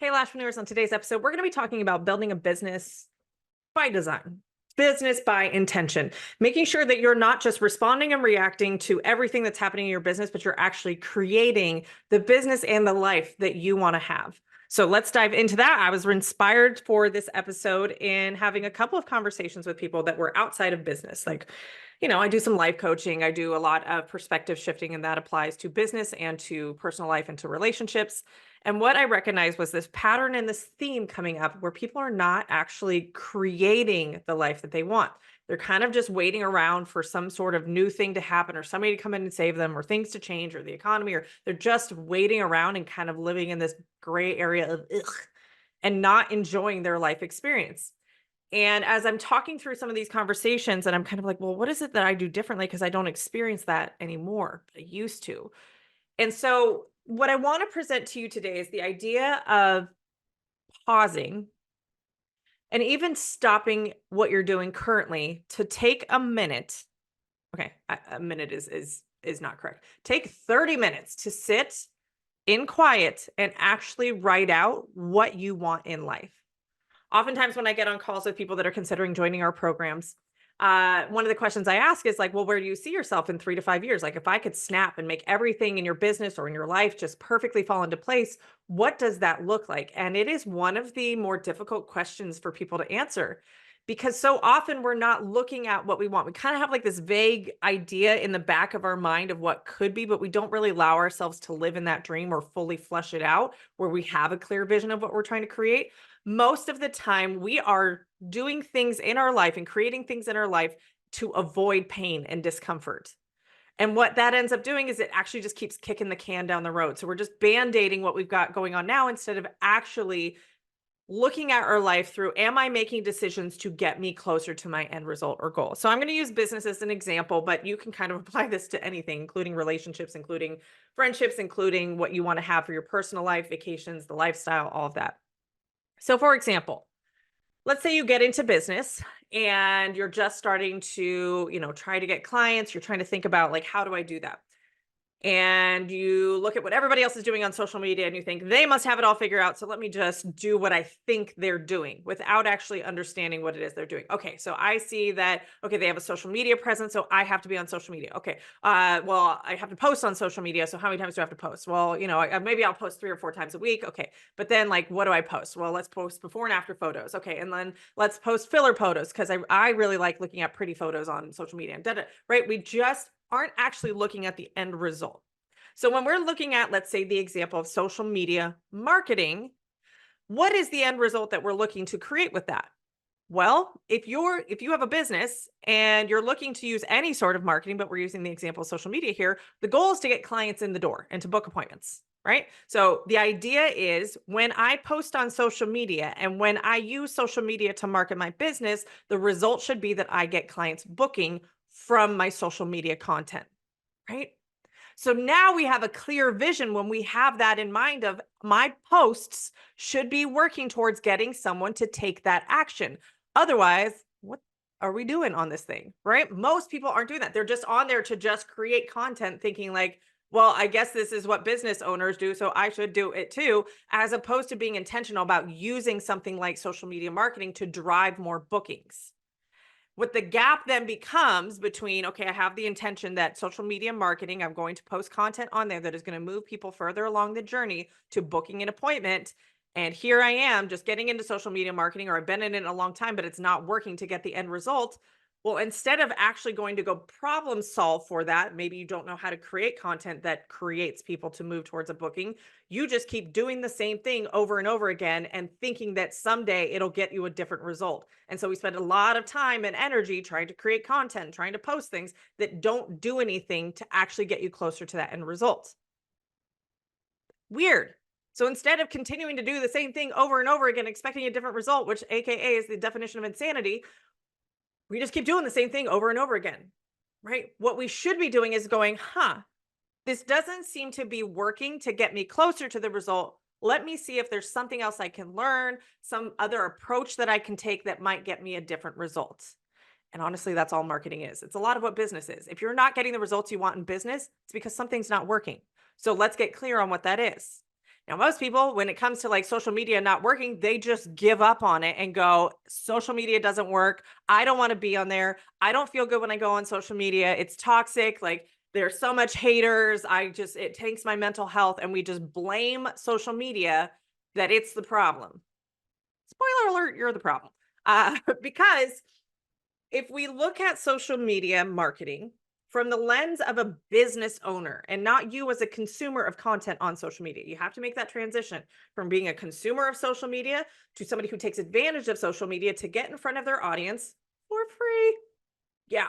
Hey, Lashpreneurs, on today's episode, we're going to be talking about building a business by design, business by intention, making sure that you're not just responding and reacting to everything that's happening in your business, but you're actually creating the business and the life that you want to have. So let's dive into that. I was inspired for this episode in having a couple of conversations with people that were outside of business. I do some life coaching, I do a lot of perspective shifting, and that applies to business and to personal life and to relationships. And what I recognized was this pattern and this theme coming up where people are not actually creating the life that they want. They're kind of just waiting around for some sort of new thing to happen or somebody to come in and save them or things to change or the economy, or they're just waiting around and kind of living in this gray area of ugh, and not enjoying their life experience. And as I'm talking through some of these conversations, and I'm kind of like, well, what is it that I do differently? Because I don't experience that anymore, but I used to. And so, what I want to present to you today is the idea of pausing and even stopping what you're doing currently to take a minute. Okay, a minute is not correct. Take 30 minutes to sit in quiet and actually write out what you want in life. Oftentimes when I get on calls with people that are considering joining our programs, one of the questions I ask is like, well, where do you see yourself in 3 to 5 years? Like, if I could snap and make everything in your business or in your life just perfectly fall into place, what does that look like? And it is one of the more difficult questions for people to answer because so often we're not looking at what we want. We kind of have like this vague idea in the back of our mind of what could be, but we don't really allow ourselves to live in that dream or fully flesh it out where we have a clear vision of what we're trying to create. Most of the time, we are doing things in our life and creating things in our life to avoid pain and discomfort. And what that ends up doing is it actually just keeps kicking the can down the road. So we're just band-aiding what we've got going on now instead of actually looking at our life through, am I making decisions to get me closer to my end result or goal? So I'm going to use business as an example, but you can kind of apply this to anything, including relationships, including friendships, including what you want to have for your personal life, vacations, the lifestyle, all of that. So for example, let's say you get into business and you're just starting to, try to get clients. You're trying to think about like, how do I do that? And you look at what everybody else is doing on social media and you think they must have it all figured out. So let me just do what I think they're doing without actually understanding what it is they're doing. Okay. So I see that, okay, they have a social media presence. So I have to be on social media. Okay. Well, I have to post on social media. So how many times do I have to post? Well, maybe I'll post 3 or 4 times a week. Okay. But then like, what do I post? Well, let's post before and after photos. Okay. And then let's post filler photos because I really like looking at pretty photos on social media and right. We just aren't actually looking at the end result. So when we're looking at, let's say, the example of social media marketing, what is the end result that we're looking to create with that? Well, if you have a business and you're looking to use any sort of marketing, but we're using the example of social media here, the goal is to get clients in the door and to book appointments, right? So the idea is when I post on social media and when I use social media to market my business, the result should be that I get clients booking from my social media content, right? So now we have a clear vision when we have that in mind of my posts should be working towards getting someone to take that action. Otherwise, what are we doing on this thing, right? Most people aren't doing that. They're just on there to just create content thinking like, well, I guess this is what business owners do, so I should do it too, as opposed to being intentional about using something like social media marketing to drive more bookings. What the gap then becomes between, okay, I have the intention that social media marketing, I'm going to post content on there that is going to move people further along the journey to booking an appointment. And here I am just getting into social media marketing, or I've been in it a long time, but it's not working to get the end result. Well, instead of actually going to go problem solve for that, maybe you don't know how to create content that creates people to move towards a booking. You just keep doing the same thing over and over again and thinking that someday it'll get you a different result. And so we spend a lot of time and energy trying to create content, trying to post things that don't do anything to actually get you closer to that end result. Weird. So instead of continuing to do the same thing over and over again, expecting a different result, which AKA is the definition of insanity, we just keep doing the same thing over and over again, right? What we should be doing is going, this doesn't seem to be working to get me closer to the result. Let me see if there's something else I can learn, some other approach that I can take that might get me a different result. And honestly, that's all marketing is. It's a lot of what business is. If you're not getting the results you want in business, it's because something's not working. So let's get clear on what that is. Now, most people, when it comes to like social media not working, they just give up on it and go, social media doesn't work. I don't want to be on there. I don't feel good when I go on social media. It's toxic. Like there's so much haters. It tanks my mental health. And we just blame social media that it's the problem. Spoiler alert, you're the problem. Because if we look at social media marketing from the lens of a business owner and not you as a consumer of content on social media, you have to make that transition from being a consumer of social media to somebody who takes advantage of social media to get in front of their audience for free. Yeah.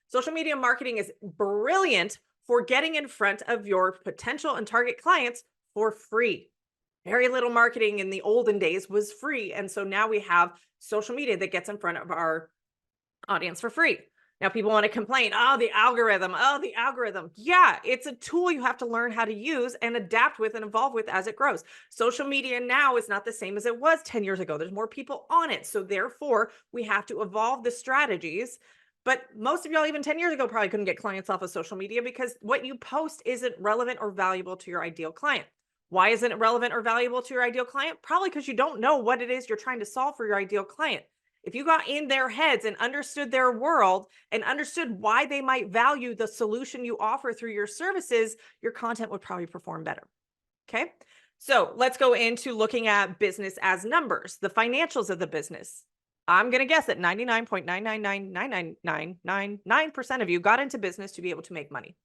Social media marketing is brilliant for getting in front of your potential and target clients for free. Very little marketing in the olden days was free. And so now we have social media that gets in front of our audience for free. Now people want to complain, oh, the algorithm. Yeah, it's a tool you have to learn how to use and adapt with and evolve with as it grows. Social media now is not the same as it was 10 years ago. There's more people on it. So therefore, we have to evolve the strategies. But most of y'all, even 10 years ago, probably couldn't get clients off of social media because what you post isn't relevant or valuable to your ideal client. Why isn't it relevant or valuable to your ideal client? Probably because you don't know what it is you're trying to solve for your ideal client. If you got in their heads and understood their world and understood why they might value the solution you offer through your services, your content would probably perform better. Okay. So let's go into looking at business as numbers, the financials of the business. I'm going to guess that 99.9999999% of you got into business to be able to make money.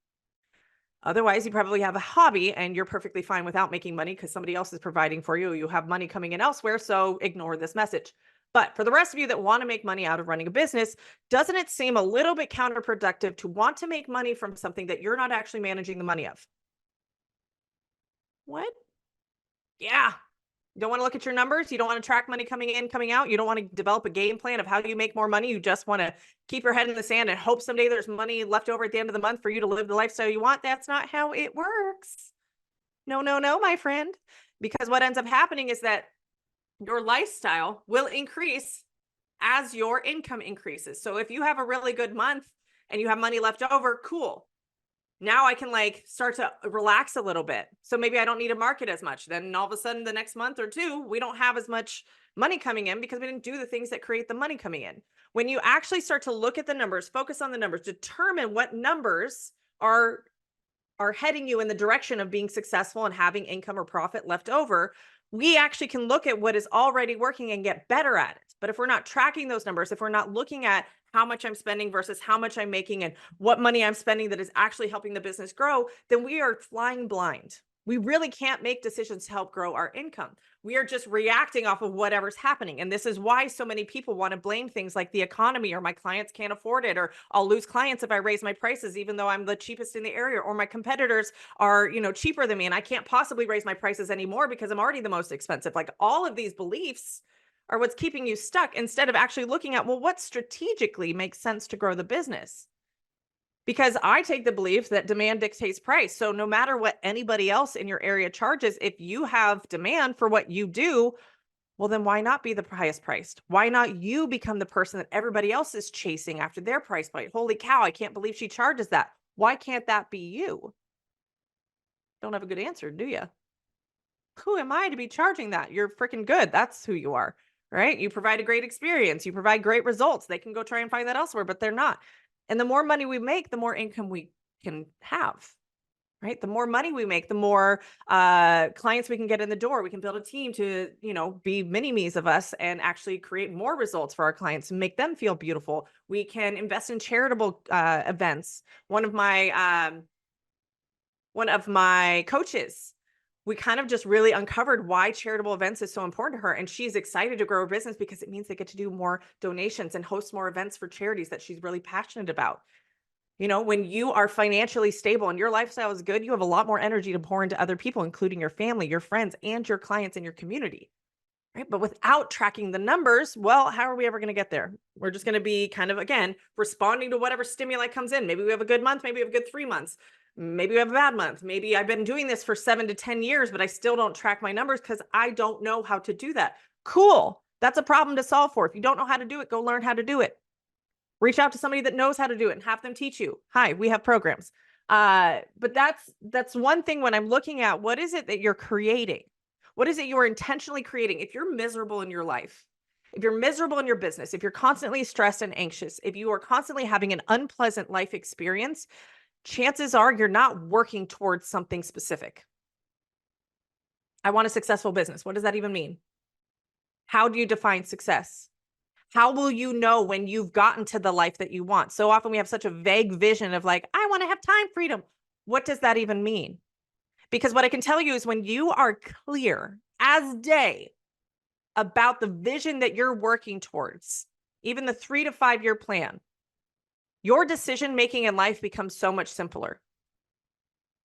Otherwise, you probably have a hobby and you're perfectly fine without making money because somebody else is providing for you. You have money coming in elsewhere. So ignore this message. But for the rest of you that want to make money out of running a business, doesn't it seem a little bit counterproductive to want to make money from something that you're not actually managing the money of? What? Yeah. You don't want to look at your numbers. You don't want to track money coming in, coming out. You don't want to develop a game plan of how you make more money. You just want to keep your head in the sand and hope someday there's money left over at the end of the month for you to live the lifestyle you want. That's not how it works. No, no, no, my friend. Because what ends up happening is that your lifestyle will increase as your income increases. So if you have a really good month and you have money left over, cool. Now I can like start to relax a little bit. So maybe I don't need to market as much. Then all of a sudden the next month or two, we don't have as much money coming in because we didn't do the things that create the money coming in. When you actually start to look at the numbers, focus on the numbers, determine what numbers are heading you in the direction of being successful and having income or profit left over, we actually can look at what is already working and get better at it. But if we're not tracking those numbers, if we're not looking at how much I'm spending versus how much I'm making and what money I'm spending that is actually helping the business grow, then we are flying blind. We really can't make decisions to help grow our income. We are just reacting off of whatever's happening. And this is why so many people want to blame things like the economy or my clients can't afford it, or I'll lose clients if I raise my prices, even though I'm the cheapest in the area, or my competitors are, cheaper than me and I can't possibly raise my prices anymore because I'm already the most expensive. Like all of these beliefs are what's keeping you stuck instead of actually looking at, well, what strategically makes sense to grow the business? Because I take the belief that demand dictates price. So no matter what anybody else in your area charges, if you have demand for what you do, well, then why not be the highest priced? Why not you become the person that everybody else is chasing after their price point? Holy cow, I can't believe she charges that. Why can't that be you? Don't have a good answer, do you? Who am I to be charging that? You're freaking good. That's who you are, right? You provide a great experience. You provide great results. They can go try and find that elsewhere, but they're not. And the more money we make, the more income we can have, right? The more money we make, the more clients we can get in the door. We can build a team to, be mini-me's of us and actually create more results for our clients and make them feel beautiful. We can invest in charitable events. One of my coaches, we kind of just really uncovered why charitable events is so important to her. And she's excited to grow her business because it means they get to do more donations and host more events for charities that she's really passionate about. When you are financially stable and your lifestyle is good, you have a lot more energy to pour into other people, including your family, your friends, and your clients in your community. Right? But without tracking the numbers, well, how are we ever going to get there? We're just going to be kind of, again, responding to whatever stimuli comes in. Maybe we have a good month. Maybe we have a good 3 months. Maybe we have a bad month. Maybe I've been doing this for 7 to 10 years, but I still don't track my numbers because I don't know how to do that. Cool. That's a problem to solve for. If you don't know how to do it, go learn how to do it. Reach out to somebody that knows how to do it and have them teach you. Hi, we have programs. But that's one thing when I'm looking at what is it that you're creating? What is it you are intentionally creating? If you're miserable in your life, if you're miserable in your business, if you're constantly stressed and anxious, if you are constantly having an unpleasant life experience, chances are you're not working towards something specific. I want a successful business. What does that even mean? How do you define success? How will you know when you've gotten to the life that you want? So often we have such a vague vision of like, I want to have time freedom. What does that even mean? Because what I can tell you is when you are clear as day about the vision that you're working towards, even the 3 to 5 year plan, your decision making in life becomes so much simpler.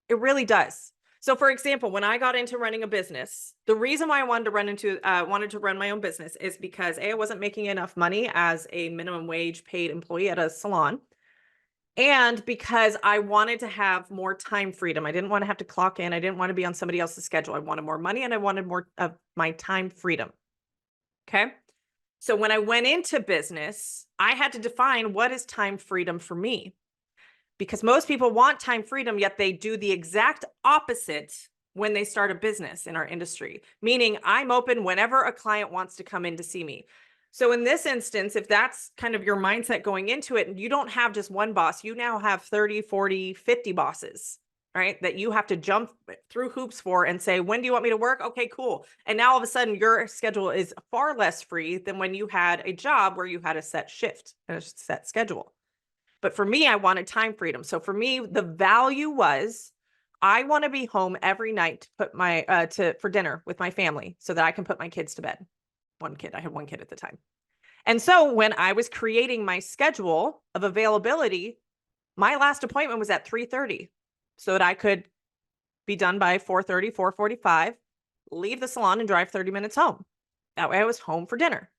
It really does. So for example, when I got into running a business, the reason why I wanted to run my own business is because I wasn't making enough money as a minimum wage paid employee at a salon. And because I wanted to have more time freedom. I didn't want to have to clock in. I didn't want to be on somebody else's schedule. I wanted more money and I wanted more of my time freedom. Okay. So when I went into business, I had to define what is time freedom for me. Because most people want time freedom, yet they do the exact opposite when they start a business in our industry, meaning I'm open whenever a client wants to come in to see me. So in this instance, if that's kind of your mindset going into it, and you don't have just one boss, you now have 30, 40, 50 bosses, right? That you have to jump through hoops for and say, when do you want me to work? Okay, cool. And now all of a sudden your schedule is far less free than when you had a job where you had a set shift and a set schedule. But for me, I wanted time freedom. So for me, the value was I want to be home every night to put my for dinner with my family so that I can put my kids to bed. I had one kid at the time. And so when I was creating my schedule of availability, my last appointment was at 3:30 so that I could be done by 4:30, 4:45, leave the salon and drive 30 minutes home. That way I was home for dinner.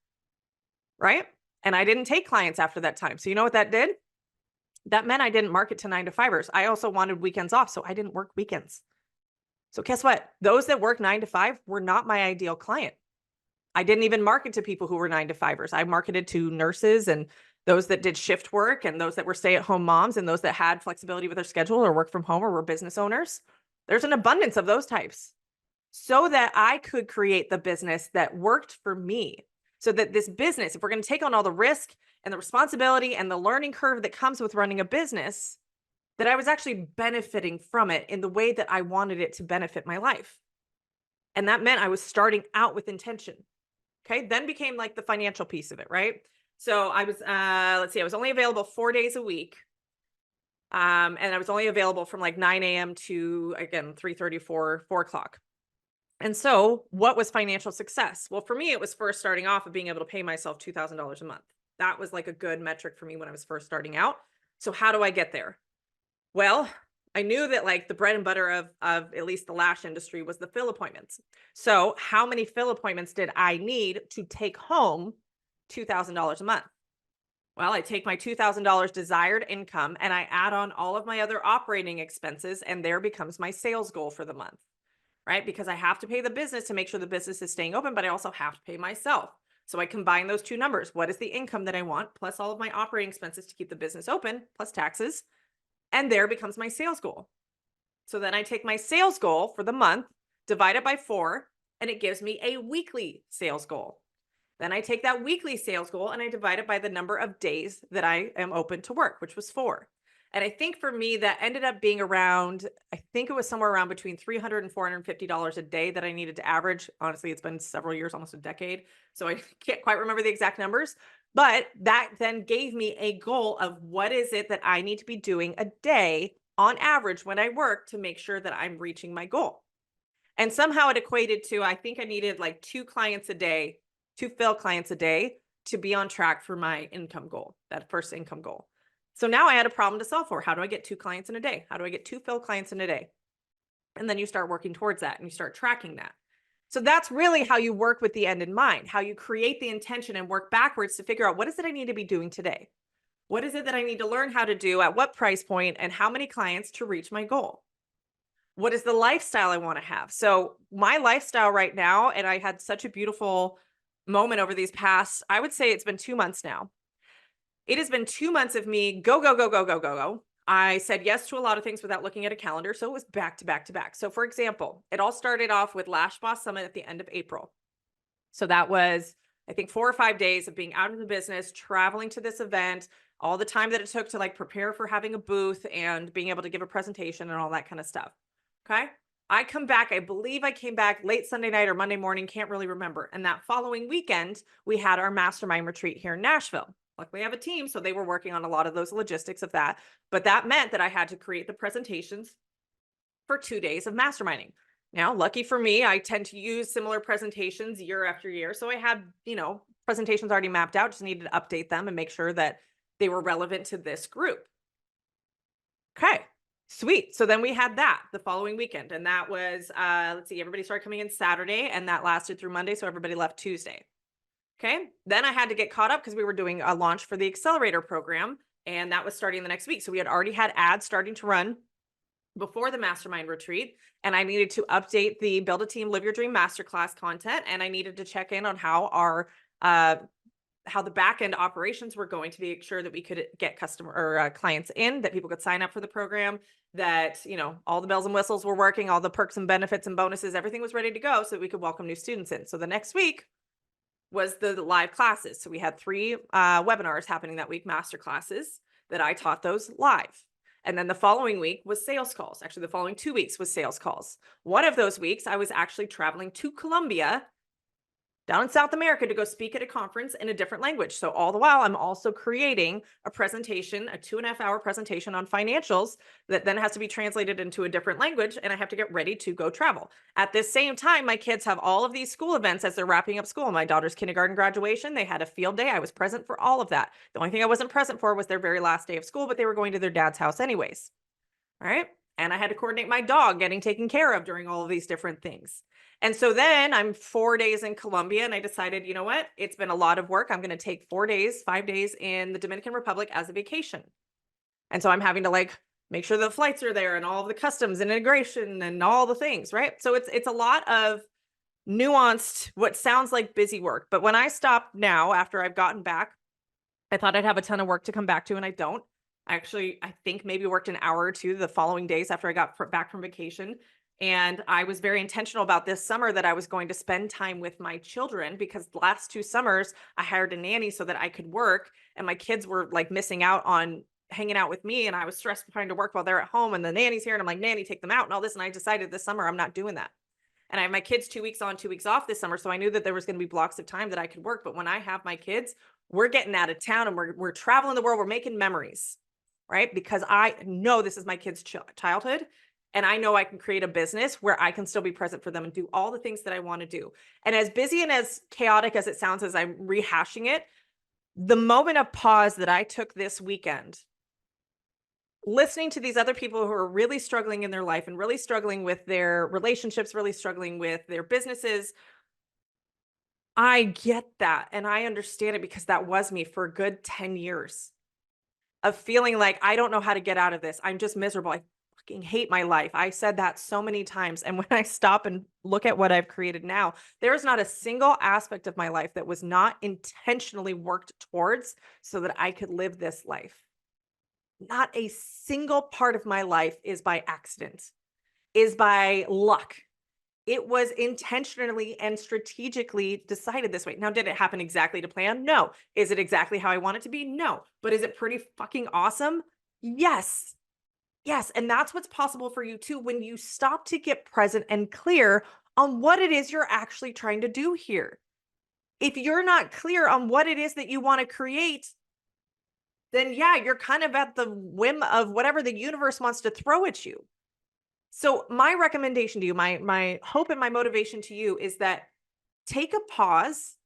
Right? And I didn't take clients after that time. So you know what that did? That meant I didn't market to 9 to 5ers. I also wanted weekends off, so I didn't work weekends. So guess what? Those that work 9 to 5 were not my ideal client. I didn't even market to people who were 9 to 5ers. I marketed to nurses and those that did shift work and those that were stay-at-home moms and those that had flexibility with their schedule or work from home or were business owners. There's an abundance of those types so that I could create the business that worked for me. So that this business, if we're going to take on all the risk and the responsibility and the learning curve that comes with running a business, that I was actually benefiting from it in the way that I wanted it to benefit my life. And that meant I was starting out with intention. Okay. Then became like the financial piece of it, right? So I was, I was only available 4 days a week. And I was only available from like 9 a.m. to, again, 3:30, 4 o'clock. And so what was financial success? Well, for me, it was first starting off of being able to pay myself $2,000 a month. That was like a good metric for me when I was first starting out. So how do I get there? Well, I knew that like the bread and butter of at least the lash industry was the fill appointments. So how many fill appointments did I need to take home $2,000 a month? Well, I take my $2,000 desired income and I add on all of my other operating expenses, and there becomes my sales goal for the month. Right? Because I have to pay the business to make sure the business is staying open, but I also have to pay myself. So I combine those two numbers. What is the income that I want, plus all of my operating expenses to keep the business open, plus taxes, and there becomes my sales goal. So then I take my sales goal for the month, divide it by 4, and it gives me a weekly sales goal. Then I take that weekly sales goal and I divide it by the number of days that I am open to work, which was 4. And I think for me, that ended up being around, I think it was somewhere around between $300 and $450 a day that I needed to average. Honestly, it's been several years, almost a decade. So I can't quite remember the exact numbers, but that then gave me a goal of what is it that I need to be doing a day on average when I work to make sure that I'm reaching my goal. And somehow it equated to, I think I needed like 2 clients a day, 2 fill clients a day to be on track for my income goal, that first income goal. So now I had a problem to solve for. How do I get 2 clients in a day? How do I get 2 fill clients in a day? And then you start working towards that and you start tracking that. So that's really how you work with the end in mind, how you create the intention and work backwards to figure out what is it I need to be doing today? What is it that I need to learn how to do at what price point and how many clients to reach my goal? What is the lifestyle I want to have? So my lifestyle right now, and I had such a beautiful moment over these past, I would say it's been 2 months now. It has been 2 months of me go, go, go, go, go, go, go. I said yes to a lot of things without looking at a calendar. So it was back to back to back. So for example, it all started off with Lash Boss Summit at the end of April. So that was, I think, 4 or 5 days of being out of the business, traveling to this event, all the time that it took to like prepare for having a booth and being able to give a presentation and all that kind of stuff. Okay. I come back, I believe I came back late Sunday night or Monday morning, can't really remember. And that following weekend, we had our mastermind retreat here in Nashville. Luckily, I have a team, so they were working on a lot of those logistics of that. But that meant that I had to create the presentations for 2 days of masterminding. Now, lucky for me, I tend to use similar presentations year after year. So I had, presentations already mapped out, just needed to update them and make sure that they were relevant to this group. Okay, sweet. So then we had that the following weekend. And that was, let's see, everybody started coming in Saturday and that lasted through Monday. So everybody left Tuesday. Okay. Then I had to get caught up because we were doing a launch for the accelerator program and that was starting the next week. So we had already had ads starting to run before the mastermind retreat. And I needed to update the Build a Team, Live Your Dream masterclass content. And I needed to check in on how how the back end operations were going to be sure that we could get customer or clients in, that people could sign up for the program, that, all the bells and whistles were working, all the perks and benefits and bonuses, everything was ready to go so that we could welcome new students in. So the next week was the live classes. So we had 3 webinars happening that week, master classes that I taught those live. And then the following week was sales calls. Actually, the following 2 weeks was sales calls. One of those weeks, I was actually traveling to Colombia down in South America to go speak at a conference in a different language. So all the while, I'm also creating a presentation, a 2.5-hour presentation on financials that then has to be translated into a different language. And I have to get ready to go travel. At this same time, my kids have all of these school events as they're wrapping up school. My daughter's kindergarten graduation, they had a field day. I was present for all of that. The only thing I wasn't present for was their very last day of school, but they were going to their dad's house anyways. All right. And I had to coordinate my dog getting taken care of during all of these different things. And so then I'm 4 days in Colombia and I decided, you know what? It's been a lot of work. I'm going to take 4 days, 5 days in the Dominican Republic as a vacation. And so I'm having to make sure the flights are there and all of the customs and integration and all the things, right? So it's a lot of nuanced, what sounds like busy work. But when I stop now, after I've gotten back, I thought I'd have a ton of work to come back to, and I don't. Actually, I think maybe worked an hour or two the following days after I got back from vacation. And I was very intentional about this summer that I was going to spend time with my children because the last 2 summers I hired a nanny so that I could work. And my kids were missing out on hanging out with me. And I was stressed trying to work while they're at home and the nanny's here. And I'm like, nanny, take them out and all this. And I decided this summer I'm not doing that. And I have my kids 2 weeks on, 2 weeks off this summer. So I knew that there was going to be blocks of time that I could work. But when I have my kids, we're getting out of town and we're traveling the world. We're making memories. Right? Because I know this is my kids' childhood and I know I can create a business where I can still be present for them and do all the things that I want to do. And as busy and as chaotic as it sounds as I'm rehashing it, the moment of pause that I took this weekend, listening to these other people who are really struggling in their life and really struggling with their relationships, really struggling with their businesses, I get that and I understand it because that was me for a good 10 years. Of feeling like I don't know how to get out of this. I'm just miserable. I fucking hate my life. I said that so many times. And when I stop and look at what I've created now, there is not a single aspect of my life that was not intentionally worked towards so that I could live this life. Not a single part of my life is by accident, is by luck. It was intentionally and strategically decided this way. Now, did it happen exactly to plan? No. Is it exactly how I want it to be? No. But is it pretty fucking awesome? Yes. Yes. And that's what's possible for you too when you stop to get present and clear on what it is you're actually trying to do here. If you're not clear on what it is that you want to create, then yeah, you're kind of at the whim of whatever the universe wants to throw at you. So my recommendation to you, my hope and my motivation to you is that take a pause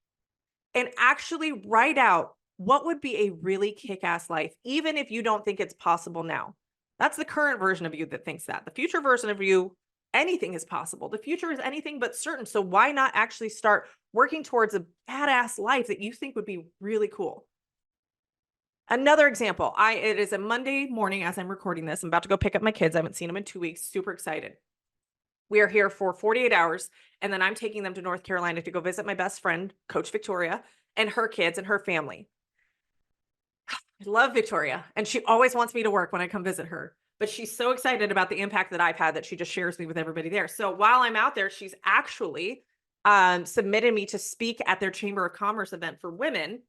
and actually write out what would be a really kick-ass life, even if you don't think it's possible now. That's the current version of you that thinks that. The future version of you, anything is possible. The future is anything but certain. So why not actually start working towards a badass life that you think would be really cool? Another example, it is a Monday morning as I'm recording this. I'm about to go pick up my kids. I haven't seen them in 2 weeks. Super excited. We are here for 48 hours. And then I'm taking them to North Carolina to go visit my best friend, Coach Victoria, and her kids and her family. I love Victoria, and she always wants me to work when I come visit her. But she's so excited about the impact that I've had that she just shares me with everybody there. So while I'm out there, she's actually submitted me to speak at their Chamber of Commerce event for women.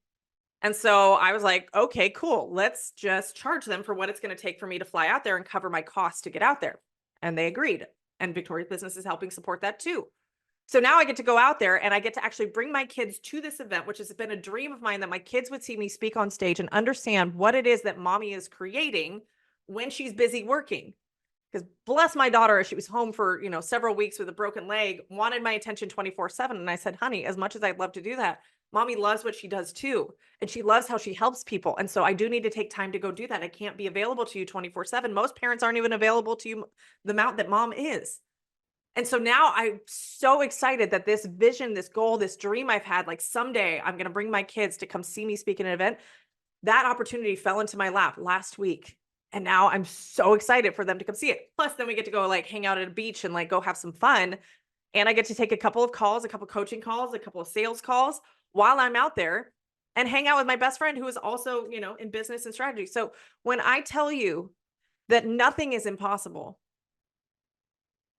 And so I was like, okay, cool. Let's just charge them for what it's going to take for me to fly out there and cover my costs to get out there. And they agreed. And Victoria's business is helping support that too. So now I get to go out there and I get to actually bring my kids to this event, which has been a dream of mine, that my kids would see me speak on stage and understand what it is that mommy is creating when she's busy working. Because bless my daughter, she was home for, several weeks with a broken leg, wanted my attention 24/7. And I said, honey, as much as I'd love to do that, mommy loves what she does too. And she loves how she helps people. And so I do need to take time to go do that. I can't be available to you 24/7. Most parents aren't even available to you the amount that mom is. And so now I'm so excited that this vision, this goal, this dream I've had, like someday I'm going to bring my kids to come see me speak at an event. That opportunity fell into my lap last week. And now I'm so excited for them to come see it. Plus, then we get to go like hang out at a beach and like go have some fun. And I get to take a couple of calls, a couple of coaching calls, a couple of sales calls while I'm out there and hang out with my best friend who is also, in business and strategy. So when I tell you that nothing is impossible,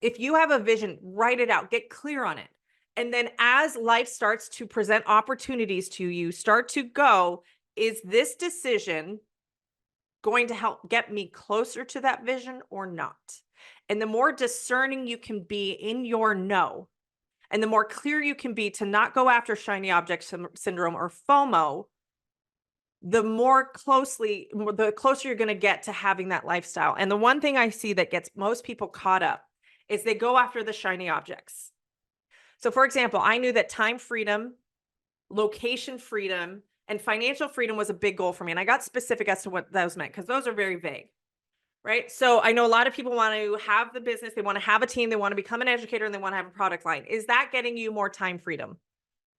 if you have a vision, write it out, get clear on it. And then as life starts to present opportunities to you, start to go, is this decision going to help get me closer to that vision or not? And the more discerning you can be in your no, and the more clear you can be to not go after shiny object syndrome or FOMO, the closer you're going to get to having that lifestyle. And the one thing I see that gets most people caught up is they go after the shiny objects. So for example, I knew that time freedom, location freedom, and financial freedom was a big goal for me. And I got specific as to what those meant because those are very vague, right? So I know a lot of people want to have the business, they want to have a team, they want to become an educator, and they want to have a product line. Is that getting you more time freedom?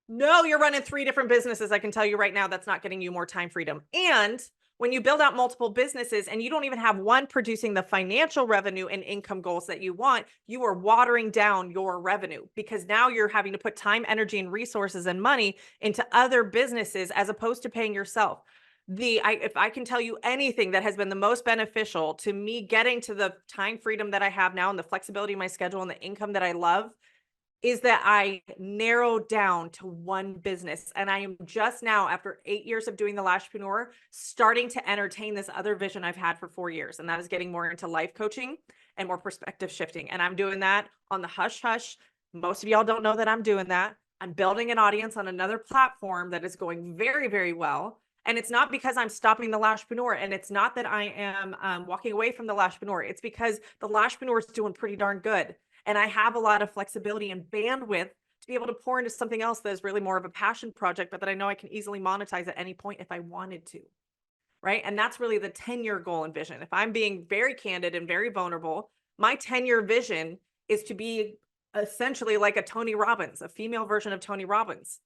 No, you're running 3 different businesses. I can tell you right now, that's not getting you more time freedom. And when you build out multiple businesses and you don't even have one producing the financial revenue and income goals that you want, you are watering down your revenue because now you're having to put time, energy, and resources and money into other businesses as opposed to paying yourself. If I can tell you anything that has been the most beneficial to me getting to the time freedom that I have now and the flexibility of my schedule and the income that I love, is that I narrowed down to one business. And I am just now, after 8 years of doing the Lashpreneur, starting to entertain this other vision I've had for 4 years. And that is getting more into life coaching and more perspective shifting. And I'm doing that on the hush hush. Most of y'all don't know that I'm doing that. I'm building an audience on another platform that is going very, very well. And it's not because I'm stopping the Lashpreneur, and it's not that I am walking away from the Lashpreneur. It's because the Lashpreneur is doing pretty darn good. And I have a lot of flexibility and bandwidth to be able to pour into something else that is really more of a passion project, but that I know I can easily monetize at any point if I wanted to, right? And that's really the 10-year goal and vision. If I'm being very candid and very vulnerable, my 10-year vision is to be essentially like a Tony Robbins, a female version of Tony Robbins,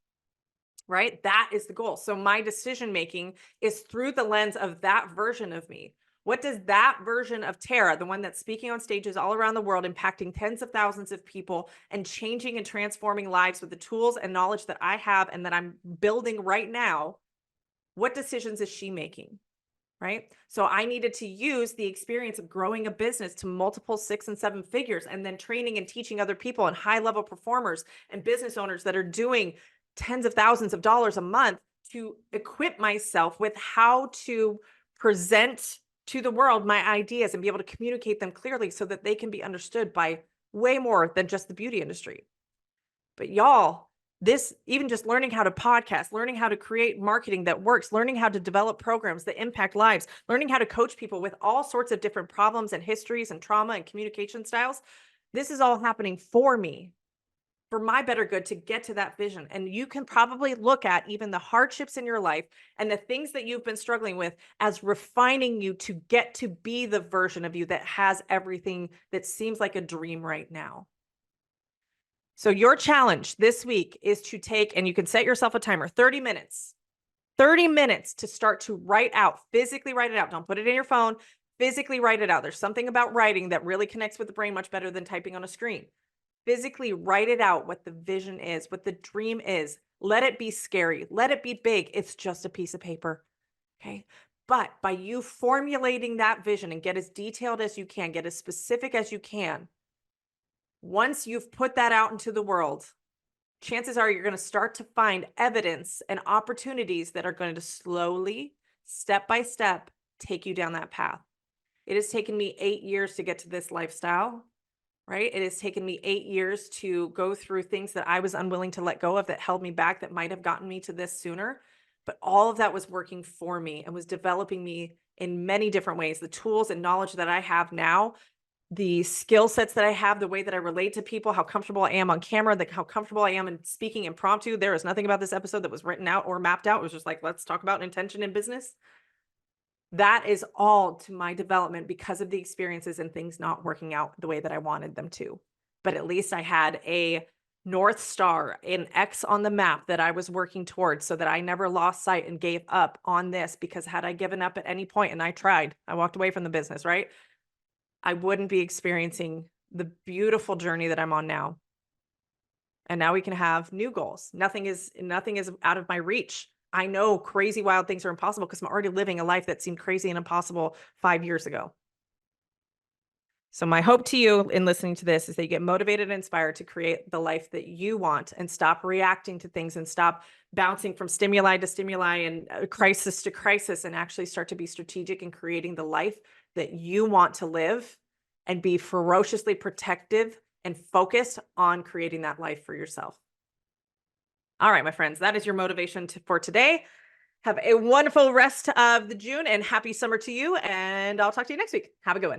right? That is the goal. So my decision-making is through the lens of that version of me. What does that version of Tara, the one that's speaking on stages all around the world, impacting tens of thousands of people and changing and transforming lives with the tools and knowledge that I have and that I'm building right now, what decisions is she making, right? So I needed to use the experience of growing a business to multiple 6 and 7 figures and then training and teaching other people and high-level performers and business owners that are doing tens of thousands of dollars a month to equip myself with how to present to the world my ideas and be able to communicate them clearly so that they can be understood by way more than just the beauty industry. But y'all, this, even just learning how to podcast, learning how to create marketing that works, learning how to develop programs that impact lives, learning how to coach people with all sorts of different problems and histories and trauma and communication styles, this is all happening for me, for my better good, to get to that vision. And you can probably look at even the hardships in your life and the things that you've been struggling with as refining you to get to be the version of you that has everything that seems like a dream right now. So your challenge this week is to take, and you can set yourself a timer, 30 minutes to start to write out, physically write it out. Don't put it in your phone, physically write it out. There's something about writing that really connects with the brain much better than typing on a screen. Physically write it out, what the vision is, what the dream is. Let it be scary. Let it be big. It's just a piece of paper. Okay. But by you formulating that vision and get as detailed as you can, get as specific as you can, once you've put that out into the world, chances are you're going to start to find evidence and opportunities that are going to slowly, step by step, take you down that path. It has taken me 8 years to get to this lifestyle, right? It has taken me 8 years to go through things that I was unwilling to let go of that held me back, that might have gotten me to this sooner. But all of that was working for me and was developing me in many different ways. The tools and knowledge that I have now, the skill sets that I have, the way that I relate to people, how comfortable I am on camera, how comfortable I am in speaking impromptu. There is nothing about this episode that was written out or mapped out. It was just like, let's talk about intention in business. That is all to my development because of the experiences and things not working out the way that I wanted them to. But at least I had a North Star, an X on the map that I was working towards so that I never lost sight and gave up on this, because had I given up at any point and I tried, I walked away from the business, right? I wouldn't be experiencing the beautiful journey that I'm on now. And now we can have new goals. Nothing is out of my reach. I know crazy wild things are impossible because I'm already living a life that seemed crazy and impossible 5 years ago. So my hope to you in listening to this is that you get motivated and inspired to create the life that you want and stop reacting to things and stop bouncing from stimuli to stimuli and crisis to crisis, and actually start to be strategic in creating the life that you want to live, and be ferociously protective and focused on creating that life for yourself. All right, my friends, that is your motivation for today. Have a wonderful rest of the June and happy summer to you. And I'll talk to you next week. Have a good one.